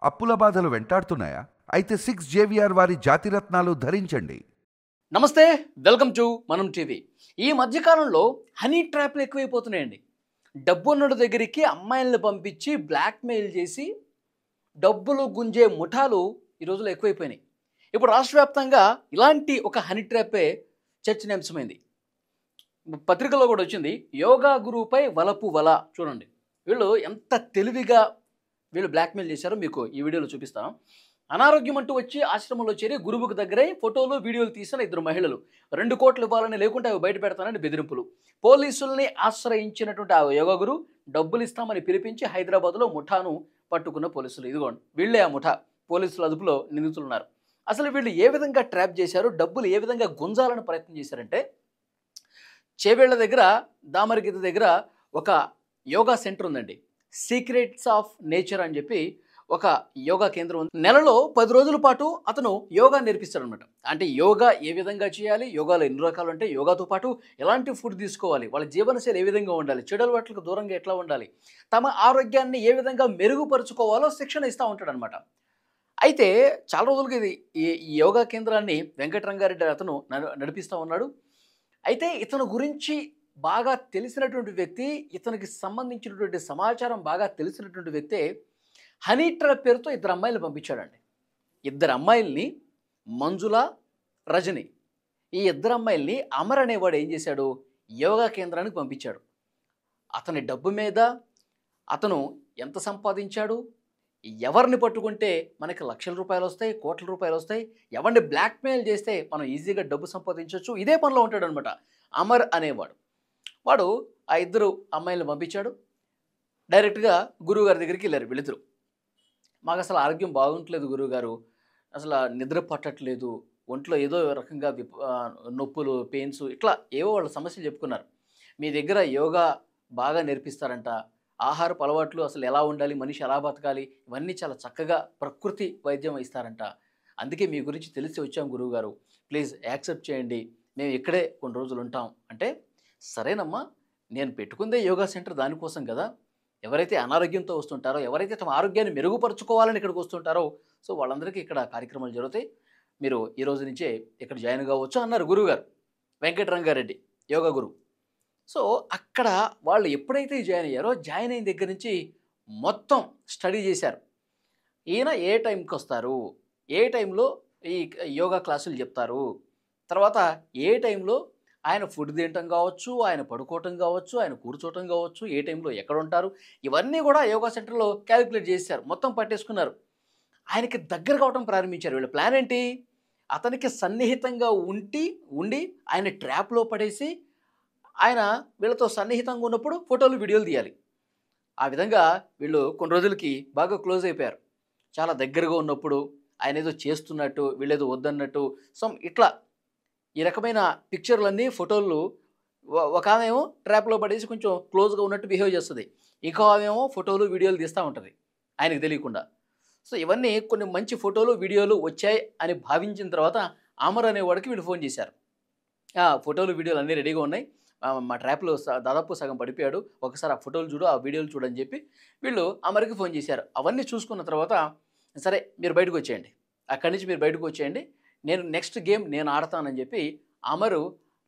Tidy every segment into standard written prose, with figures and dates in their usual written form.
అప్పుల బాధలు వెంటాడుతున్నాయా? అయితే 6 జేవిఆర్ వారి జాతిరత్నాలు ధరించండి. నమస్తే, వెల్కమ్ టు మనం టీవీ. ఈ మధ్యకాలంలో హనీ ట్రాప్లు ఎక్కువైపోతున్నాయండి. డబ్బున్నోడి దగ్గరికి అమ్మాయిలను పంపించి బ్లాక్మెయిల్ చేసి డబ్బులు గుంజే ముఠాలు ఈ రోజుల్లో ఎక్కువైపోయినాయి. ఇప్పుడు రాష్ట్ర వ్యాప్తంగా ఇలాంటి ఒక హనీ ట్రాపే చర్చనీయాంశమైంది. పత్రికల్లో కూడా వచ్చింది, యోగా గురువుపై వలపు వల. చూడండి వీళ్ళు ఎంత తెలివిగా వీళ్ళు బ్లాక్మెయిల్ చేశారో మీకు ఈ వీడియోలో చూపిస్తాం. అనారోగ్యం అంటూ వచ్చి ఆశ్రమంలో చేరి గురువుకు దగ్గరై ఫోటోలు వీడియోలు తీసిన 2 మహిళలు 2 కోట్లు ఇవ్వాలని, లేకుంటే అవి బయట పెడతానని బెదిరింపులు. పోలీసుల్ని ఆశ్రయించినటువంటి ఆ యోగా గురు డబ్బులు ఇస్తామని పిలిపించి హైదరాబాద్లో ముఠాను పట్టుకున్న పోలీసులు. ఇదిగోండి వీళ్ళే ఆ ముఠా. పోలీసుల అదుపులో నిందితులు ఉన్నారు. అసలు వీళ్ళు ఏ విధంగా ట్రాప్ చేశారు, డబ్బులు ఏ విధంగా గుంజాలని ప్రయత్నం చేశారంటే, చేవేళ్ల దగ్గర దామరగిరి దగ్గర ఒక యోగా సెంటర్ ఉందండి. సీక్రెట్స్ ఆఫ్ నేచర్ అని చెప్పి ఒక యోగా కేంద్రం ఉంది. నెలలో 10 రోజుల పాటు అతను యోగా నేర్పిస్తాడు అనమాట. అంటే యోగా ఏ విధంగా చేయాలి, యోగాలో ఎన్ని రకాలు అంటే, యోగాతో పాటు ఎలాంటి ఫుడ్ తీసుకోవాలి, వాళ్ళ జీవనశైలి ఏ విధంగా ఉండాలి, చెడు అలవాట్లకు దూరంగా ఎట్లా ఉండాలి, తమ ఆరోగ్యాన్ని ఏ విధంగా మెరుగుపరుచుకోవాలో శిక్షణ ఇస్తూ ఉంటాడు అనమాట. అయితే చాలా రోజులకి ఈ యోగా కేంద్రాన్ని వెంకటరంగారెడ్డి అతను నడిపిస్తూ ఉన్నాడు. అయితే ఇతను గురించి బాగా తెలిసినటువంటి వ్యక్తి, ఇతనికి సంబంధించినటువంటి సమాచారం బాగా తెలిసినటువంటి వ్యక్తే హనీ ట్రాప్ పేరుతో 2 అమ్మాయిలు పంపించాడండి. 2 అమ్మాయిల్ని, మంజుల, రజని, ఈ 2 అమ్మాయిల్ని అమర్ అనేవాడు ఏం చేశాడు, యోగా కేంద్రానికి పంపించాడు. అతని డబ్బు మీద అతను ఎంత సంపాదించాడు, ఎవరిని పట్టుకుంటే మనకి లక్షల రూపాయలు వస్తాయి, కోట్ల రూపాయలు వస్తాయి, ఎవరిని బ్లాక్మెయిల్ చేస్తే మనం ఈజీగా డబ్బు సంపాదించవచ్చు, ఇదే పనిలో ఉంటాడు అనమాట అమర్ అనేవాడు. వాడు ఆ 2 అమ్మాయిలను పంపించాడు. డైరెక్ట్గా గురువుగారి దగ్గరికి వెళ్ళారు వీళ్ళిద్దరు. మాకు అసలు ఆరోగ్యం బాగుంటలేదు గురువుగారు, అసలు నిద్ర పట్టట్లేదు, ఒంట్లో ఏదో రకంగా నొప్పులు, పెయిన్స్, ఇట్లా ఏవో వాళ్ళ సమస్యలు చెప్పుకున్నారు. మీ దగ్గర యోగా బాగా నేర్పిస్తారంట, ఆహారపు అలవాట్లు అసలు ఎలా ఉండాలి, మనిషి ఎలా బతకాలి, ఇవన్నీ చాలా చక్కగా ప్రకృతి వైద్యం ఇస్తారంట. అందుకే మీ గురించి తెలిసి వచ్చాం గురువుగారు, ప్లీజ్ యాక్సెప్ట్ చేయండి, మేము ఇక్కడే కొన్ని రోజులు ఉంటాం అంటే, సరేనమ్మా, నేను పెట్టుకుందే యోగా సెంటర్ దానికోసం కదా, ఎవరైతే అనారోగ్యంతో వస్తుంటారో, ఎవరైతే తమ ఆరోగ్యాన్ని మెరుగుపరుచుకోవాలని ఇక్కడికి వస్తుంటారో, సో వాళ్ళందరికీ ఇక్కడ కార్యక్రమాలు జరుగుతాయి, మీరు ఈ రోజు నుంచే ఇక్కడ జాయిన్ కావచ్చు అన్నారు గురువుగారు, వెంకటరంగారెడ్డి యోగా గురువు. సో అక్కడ వాళ్ళు ఎప్పుడైతే జాయిన్ అయ్యారో, జాయిన్ అయిన దగ్గర నుంచి మొత్తం స్టడీ చేశారు. ఈయన ఏ టైంకి వస్తారు, ఏ టైంలో ఈ యోగా క్లాసులు చెప్తారు, తర్వాత ఏ టైంలో ఆయన ఫుడ్ తినటం కావచ్చు, ఆయన పడుకోవటం కావచ్చు, ఆయన కూర్చోవటం కావచ్చు, ఏ టైంలో ఎక్కడ ఉంటారు, ఇవన్నీ కూడా యోగా సెంటర్లో క్యాలిక్యులేట్ చేశారు, మొత్తం పట్టేసుకున్నారు. ఆయనకి దగ్గర కావటం ప్రారంభించారు. వీళ్ళ ప్లాన్ ఏంటి, అతనికి సన్నిహితంగా ఉండి ఆయన ట్రాప్లో పడేసి, ఆయన వీళ్ళతో సన్నిహితంగా ఉన్నప్పుడు ఫోటోలు వీడియోలు తీయాలి. ఆ విధంగా వీళ్ళు కొన్ని రోజులకి బాగా క్లోజ్ అయిపోయారు. చాలా దగ్గరగా ఉన్నప్పుడు ఆయన ఏదో చేస్తున్నట్టు, వీళ్ళేదో వద్దన్నట్టు, ఇట్లా ఈ రకమైన పిక్చర్లన్నీ, ఫోటోలు. ఒక ఆమెమో ట్రాప్లో పడేసి కొంచెం క్లోజ్గా ఉన్నట్టు బిహేవ్ చేస్తుంది, ఇంకో ఆమెమో ఫోటోలు వీడియోలు తీస్తూ ఉంటుంది ఆయనకు తెలియకుండా. సో ఇవన్నీ కొన్ని మంచి ఫోటోలు వీడియోలు వచ్చాయి అని భావించిన తర్వాత అమర్ అనేవాడికి వీళ్ళు ఫోన్ చేశారు. ఫోటోలు వీడియోలు అన్నీ రెడీగా ఉన్నాయి, మా ట్రాప్లో దాదాపు సగం పడిపోయాడు, ఒకసారి ఆ ఫోటోలు చూడు, ఆ వీడియోలు చూడని చెప్పి వీళ్ళు అమర్కి ఫోన్ చేశారు. అవన్నీ చూసుకున్న తర్వాత, సరే మీరు బయటకు వచ్చేయండి, అక్కడి నుంచి మీరు బయటకు వచ్చేయండి, నేను నెక్స్ట్ గేమ్ నేను ఆడతానని చెప్పి అమరు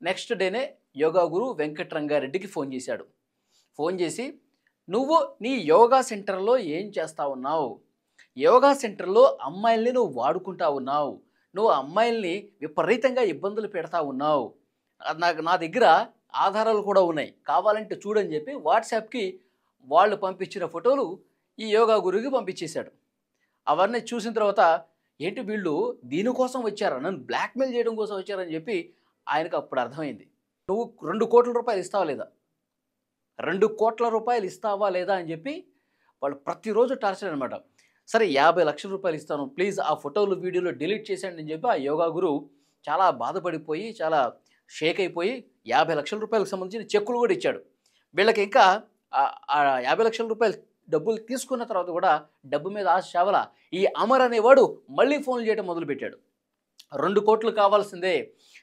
నెక్స్ట్ డేనే యోగా గురు వెంకటరంగారెడ్డికి ఫోన్ చేశాడు. ఫోన్ చేసి, నువ్వు నీ యోగా సెంటర్లో ఏం చేస్తూ ఉన్నావు, యోగా సెంటర్లో అమ్మాయిల్ని నువ్వు వాడుకుంటా ఉన్నావు, నువ్వు అమ్మాయిల్ని విపరీతంగా ఇబ్బందులు పెడతా ఉన్నావు, నా దగ్గర ఆధారాలు కూడా ఉన్నాయి, కావాలంటే చూడని చెప్పి వాట్సాప్కి వాళ్ళు పంపించిన ఫోటోలు ఈ యోగా గురువుకి పంపించేశాడు. అవన్నీ చూసిన తర్వాత, ఏంటి వీళ్ళు దీనికోసం వచ్చారా, నన్ను బ్లాక్మెయిల్ చేయడం కోసం వచ్చారని చెప్పి ఆయనకు అప్పుడు అర్థమైంది. నువ్వు 2 కోట్ల రూపాయలు ఇస్తావా లేదా, 2 కోట్ల రూపాయలు ఇస్తావా లేదా అని చెప్పి వాళ్ళు ప్రతిరోజు టార్చర్ అనమాట. సరే 50 లక్షల రూపాయలు ఇస్తాను, ప్లీజ్ ఆ ఫోటోలు వీడియోలు డిలీట్ చేసేయండి అని చెప్పి ఆ యోగా గురు చాలా బాధపడిపోయి, చాలా షేక్ అయిపోయి 50 లక్షల రూపాయలకు సంబంధించిన చెక్కులు కూడా ఇచ్చాడు. వీళ్ళకి ఇంకా ఆ 50 లక్షల రూపాయలు డబ్బులు తీసుకున్న తర్వాత కూడా డబ్బు మీద ఆశ చావలా, ఈ అమర్ అనేవాడు మళ్ళీ ఫోన్లు చేయడం మొదలుపెట్టాడు. 2 కోట్లు కావాల్సిందే,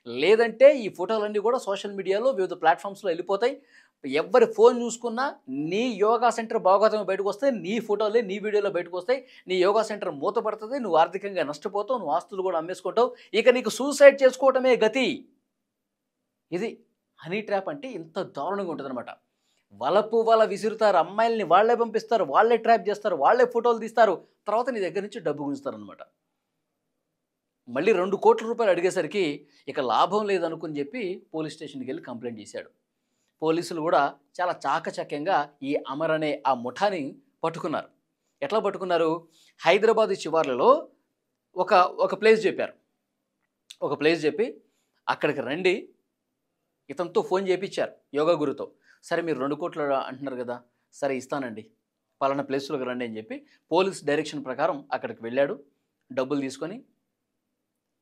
లేదంటే ఈ ఫోటోలన్నీ కూడా సోషల్ మీడియాలో వివిధ ప్లాట్ఫామ్స్లో వెళ్ళిపోతాయి, ఎవరి ఫోన్ చూసుకున్నా నీ యోగా సెంటర్ భాగోతం బయటకు వస్తాయి, నీ ఫోటోలే నీ వీడియోలో బయటకు వస్తాయి, నీ యోగా సెంటర్ మూతపడుతుంది, నువ్వు ఆర్థికంగా నష్టపోతావు, నువ్వు ఆస్తులు కూడా అమ్మేసుకుంటావు, ఇక నీకు సూసైడ్ చేసుకోవటమే గతి. ఇది హనీ ట్రాప్ అంటే ఇంత దారుణంగా ఉంటుందన్నమాట. వలపు వల విసురుతారు, అమ్మాయిల్ని వాళ్ళే పంపిస్తారు, వాళ్ళే ట్రాప్ చేస్తారు, వాళ్ళే ఫోటోలు తీస్తారు, తర్వాత నీ దగ్గర నుంచి డబ్బు గుంజుతారనమాట. మళ్ళీ 2 కోట్ల రూపాయలు అడిగేసరికి ఇక లాభం లేదనుకుని చెప్పి పోలీస్ స్టేషన్కి వెళ్ళి కంప్లైంట్ చేశాడు. పోలీసులు కూడా చాలా చాకచక్యంగా ఈ అమర్ అనే ఆ ముఠాని పట్టుకున్నారు. ఎట్లా పట్టుకున్నారు? హైదరాబాద్ శివార్లలో ఒక ప్లేస్ చెప్పారు. ఒక ప్లేస్ చెప్పి అక్కడికి రండి, ఇతనితో ఫోన్ చేయించారు యోగా గురుతో. సరే మీరు 2 కోట్లు అంటున్నారు కదా, సరే ఇస్తానండి, పలానా ప్లేస్లోకి రండి అని చెప్పి పోలీస్ డైరెక్షన్ ప్రకారం అక్కడికి వెళ్ళాడు. డబ్బులు తీసుకొని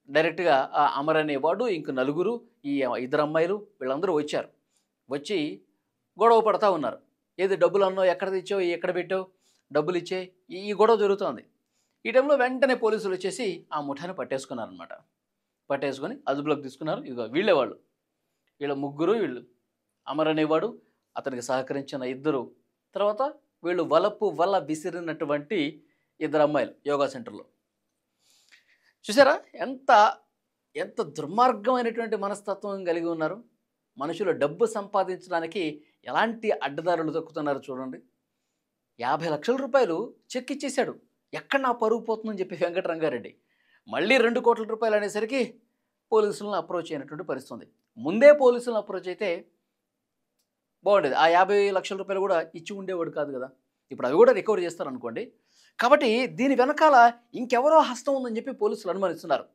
డైరెక్ట్గా ఆ అమర్ అనేవాడు ఇంక నలుగురు, ఈ 2 అమ్మాయిలు వీళ్ళందరూ వచ్చారు. వచ్చి గొడవ పడతా ఉన్నారు. ఏది డబ్బులు అన్నావు, ఎక్కడ తెచ్చావు, ఎక్కడ పెట్టావు, డబ్బులు ఇచ్చే, ఈ గొడవ జరుగుతోంది. ఈ టైంలో వెంటనే పోలీసులు వచ్చేసి ఆ ముఠాన్ని పట్టేసుకున్నారనమాట. పట్టేసుకొని అదుపులోకి తీసుకున్నారు. ఇదిగో వీళ్ళే వాళ్ళు, వీళ్ళ ముగ్గురు, వీళ్ళు అమర్ అనేవాడు, అతనికి సహకరించిన 2, తర్వాత వీళ్ళు వలపు వల విసిరినటువంటి 2 అమ్మాయిలు యోగా సెంటర్లో. చూసారా ఎంత ఎంత దుర్మార్గమైనటువంటి మనస్తత్వం కలిగి ఉన్నారు. మనుషులు డబ్బు సంపాదించడానికి ఎలాంటి అడ్డదారులు తొక్కుతున్నారు చూడండి. 50 లక్షల రూపాయలు చెక్ ఇచ్చేశాడు. ఎక్కడ నా పరుగు పోతుందని చెప్పి వెంకటరంగారెడ్డి మళ్ళీ 2 కోట్ల రూపాయలు అనేసరికి పోలీసులను అప్రోచ్ అయినటువంటి పరిస్థితి ఉంది. ముందే పోలీసులను అప్రోచ్ అయితే బాగుండేది. ఆ 50 లక్షల రూపాయలు కూడా ఇచ్చి ఉండేవాడు కాదు కదా. ఇప్పుడు అవి కూడా రికవర్ చేస్తారనుకోండి. కాబట్టి దీని వెనకాల ఇంకెవరో హస్తం ఉందని చెప్పి పోలీసులు అనుమానిస్తున్నారు.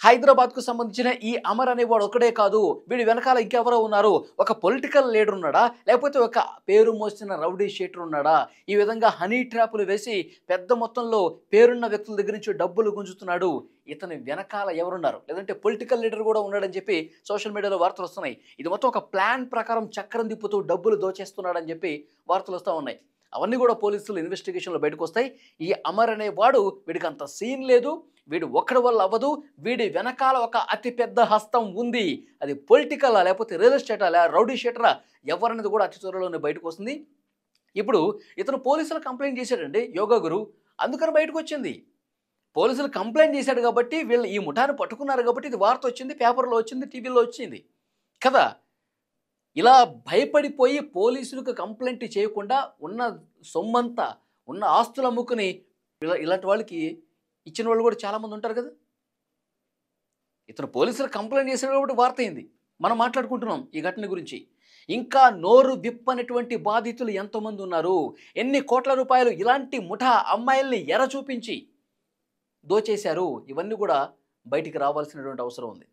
హైదరాబాద్కు సంబంధించిన ఈ అమర్ అనేవాడు ఒకడే కాదు, వీడి వెనకాల ఇంకెవరో ఉన్నారు. ఒక పొలిటికల్ లీడర్ ఉన్నాడా, లేకపోతే ఒక పేరు మోసిన రౌడీ షీటర్ ఉన్నాడా? ఈ విధంగా హనీ ట్రాపులు వేసి పెద్ద మొత్తంలో పేరున్న వ్యక్తుల దగ్గర నుంచి డబ్బులు గుంజుతున్నాడు. ఇతని వెనకాల ఎవరున్నారు, లేదంటే పొలిటికల్ లీడర్ కూడా ఉన్నాడని చెప్పి సోషల్ మీడియాలో వార్తలు వస్తున్నాయి. ఇది మొత్తం ఒక ప్లాన్ ప్రకారం చక్రం తిప్పుతూ డబ్బులు దోచేస్తున్నాడని చెప్పి వార్తలు వస్తూ ఉన్నాయి. అవన్నీ కూడా పోలీసులు ఇన్వెస్టిగేషన్లో బయటకు వస్తాయి. ఈ అమర్ అనేవాడు, వీడికి అంత సీన్ లేదు, వీడు ఒక్కడి వల్ల అవ్వదు, వీడి వెనకాల ఒక అతిపెద్ద హస్తం ఉంది. అది పొలిటికలా, లేకపోతే రియల్ ఎస్టేటా, రౌడీ షీటరా, ఎవరనేది కూడా అతి త్వరలోనే బయటకు వస్తుంది. ఇప్పుడు ఇతను పోలీసులు కంప్లైంట్ చేశాడండి యోగా గురు, అందుకని బయటకు వచ్చింది. పోలీసులు కంప్లైంట్ చేశాడు కాబట్టి వీళ్ళు ఈ ముఠాను పట్టుకున్నారు కాబట్టి ఇది వార్త వచ్చింది, పేపర్లో వచ్చింది, టీవీలో వచ్చింది కదా. ఇలా భయపడిపోయి పోలీసులకు కంప్లైంట్ చేయకుండా ఉన్న సొమ్మంతా, ఉన్న ఆస్తులు అమ్ముకుని ఇలాంటి వాళ్ళకి ఇచ్చిన వాళ్ళు కూడా చాలామంది ఉంటారు కదా. ఇతను పోలీసులు కంప్లైంట్ చేసిన కాబట్టి వార్త అయింది, మనం మాట్లాడుకుంటున్నాం ఈ ఘటన గురించి. ఇంకా నోరు విప్పనటువంటి బాధితులు ఎంతోమంది ఉన్నారు. ఎన్ని కోట్ల రూపాయలు ఇలాంటి ముఠా అమ్మాయిల్ని ఎర చూపించి దోచేశారు. ఇవన్నీ కూడా బయటికి రావాల్సినటువంటి అవసరం ఉంది.